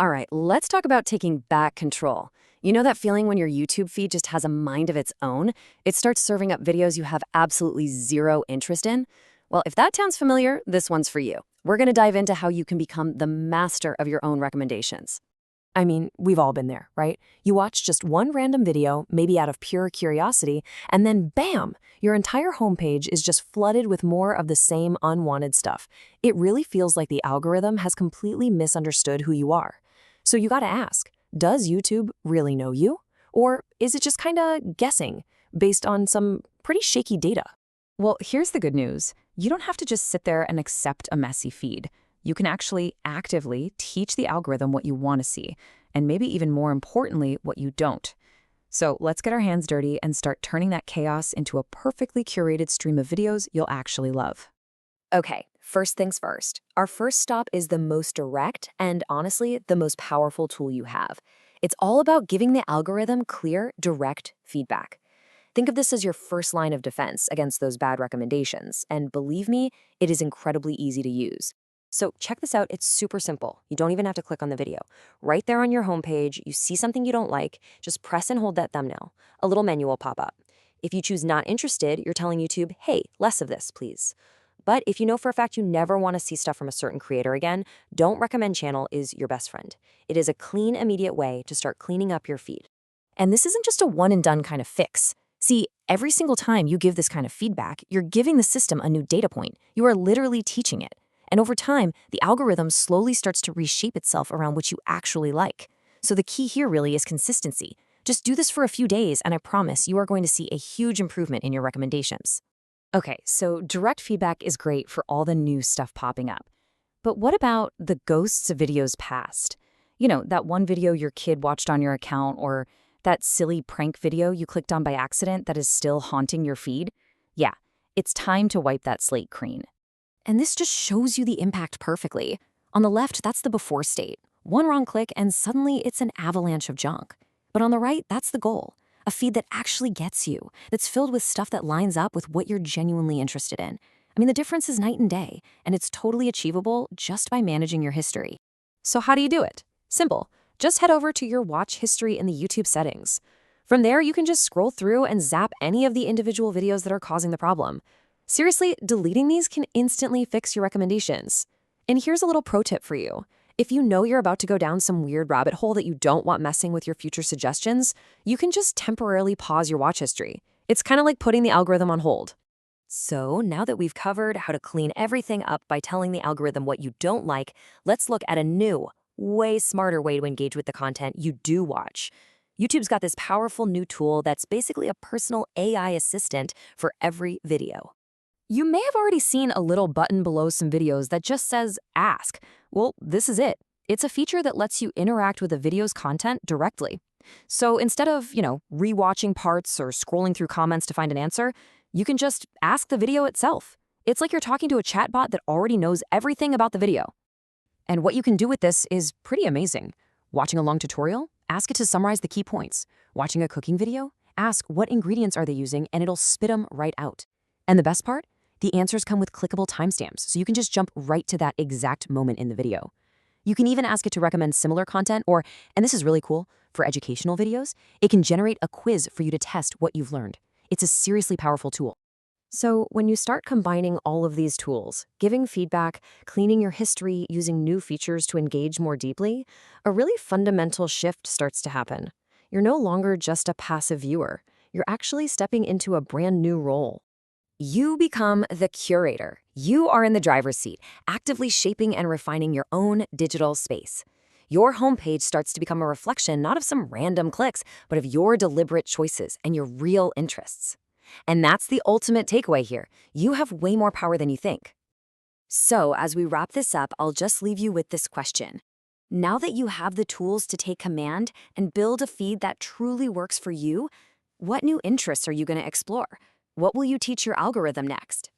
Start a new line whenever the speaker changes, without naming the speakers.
All right, let's talk about taking back control. You know that feeling when your YouTube feed just has a mind of its own? It starts serving up videos you have absolutely zero interest in? Well, if that sounds familiar, this one's for you. We're going to dive into how you can become the master of your own recommendations.
I mean, we've all been there, right? You watch just one random video, maybe out of pure curiosity, and then bam, your entire homepage is just flooded with more of the same unwanted stuff. It really feels like the algorithm has completely misunderstood who you are. So you gotta ask, does YouTube really know you? Or is it just kinda guessing based on some pretty shaky data?
Well, here's the good news. You don't have to just sit there and accept a messy feed. You can actually actively teach the algorithm what you want to see, and maybe even more importantly, what you don't. So let's get our hands dirty and start turning that chaos into a perfectly curated stream of videos you'll actually love.
Okay, first things first. Our first stop is the most direct and honestly, the most powerful tool you have. It's all about giving the algorithm clear, direct feedback. Think of this as your first line of defense against those bad recommendations, and believe me, it is incredibly easy to use. So check this out, it's super simple. You don't even have to click on the video. Right there on your homepage, you see something you don't like, just press and hold that thumbnail. A little menu will pop up. If you choose not interested, you're telling YouTube, hey, less of this, please. But if you know for a fact you never want to see stuff from a certain creator again, Don't Recommend channel is your best friend. It is a clean, immediate way to start cleaning up your feed. And this isn't just a one-and-done kind of fix. See, every single time you give this kind of feedback, you're giving the system a new data point. You are literally teaching it. And over time, the algorithm slowly starts to reshape itself around what you actually like. So the key here really is consistency. Just do this for a few days, and I promise you are going to see a huge improvement in your recommendations.
Okay, so direct feedback is great for all the new stuff popping up. But what about the ghosts of videos past? You know, that one video your kid watched on your account, or that silly prank video you clicked on by accident that is still haunting your feed? Yeah, it's time to wipe that slate clean.
And this just shows you the impact perfectly. On the left, that's the before state. One wrong click and suddenly it's an avalanche of junk. But on the right, that's the goal. A feed that actually gets you, that's filled with stuff that lines up with what you're genuinely interested in. I mean, the difference is night and day, and it's totally achievable just by managing your history. So how do you do it? Simple. Just head over to your watch history in the YouTube settings. From there, you can just scroll through and zap any of the individual videos that are causing the problem. Seriously, deleting these can instantly fix your recommendations. And here's a little pro tip for you. If you know you're about to go down some weird rabbit hole that you don't want messing with your future suggestions, you can just temporarily pause your watch history. It's kind of like putting the algorithm on hold. So now that we've covered how to clean everything up by telling the algorithm what you don't like, let's look at a new, way smarter way to engage with the content you do watch. YouTube's got this powerful new tool that's basically a personal AI assistant for every video. You may have already seen a little button below some videos that just says Ask. Well, this is it. It's a feature that lets you interact with a video's content directly. So instead of, rewatching parts or scrolling through comments to find an answer, you can just ask the video itself. It's like you're talking to a chatbot that already knows everything about the video. And what you can do with this is pretty amazing. Watching a long tutorial? Ask it to summarize the key points. Watching a cooking video? Ask what ingredients are they using and it'll spit them right out. And the best part? The answers come with clickable timestamps, so you can just jump right to that exact moment in the video. You can even ask it to recommend similar content or, and this is really cool, for educational videos, it can generate a quiz for you to test what you've learned. It's a seriously powerful tool. So when you start combining all of these tools, giving feedback, cleaning your history, using new features to engage more deeply, a really fundamental shift starts to happen. You're no longer just a passive viewer. You're actually stepping into a brand new role. You become the curator. You are in the driver's seat, actively shaping and refining your own digital space. Your homepage starts to become a reflection not of some random clicks, but of your deliberate choices and your real interests. And that's the ultimate takeaway here. You have way more power than you think. So as we wrap this up, I'll just leave you with this question. Now that you have the tools to take command and build a feed that truly works for you, what new interests are you going to explore? What will you teach your algorithm next?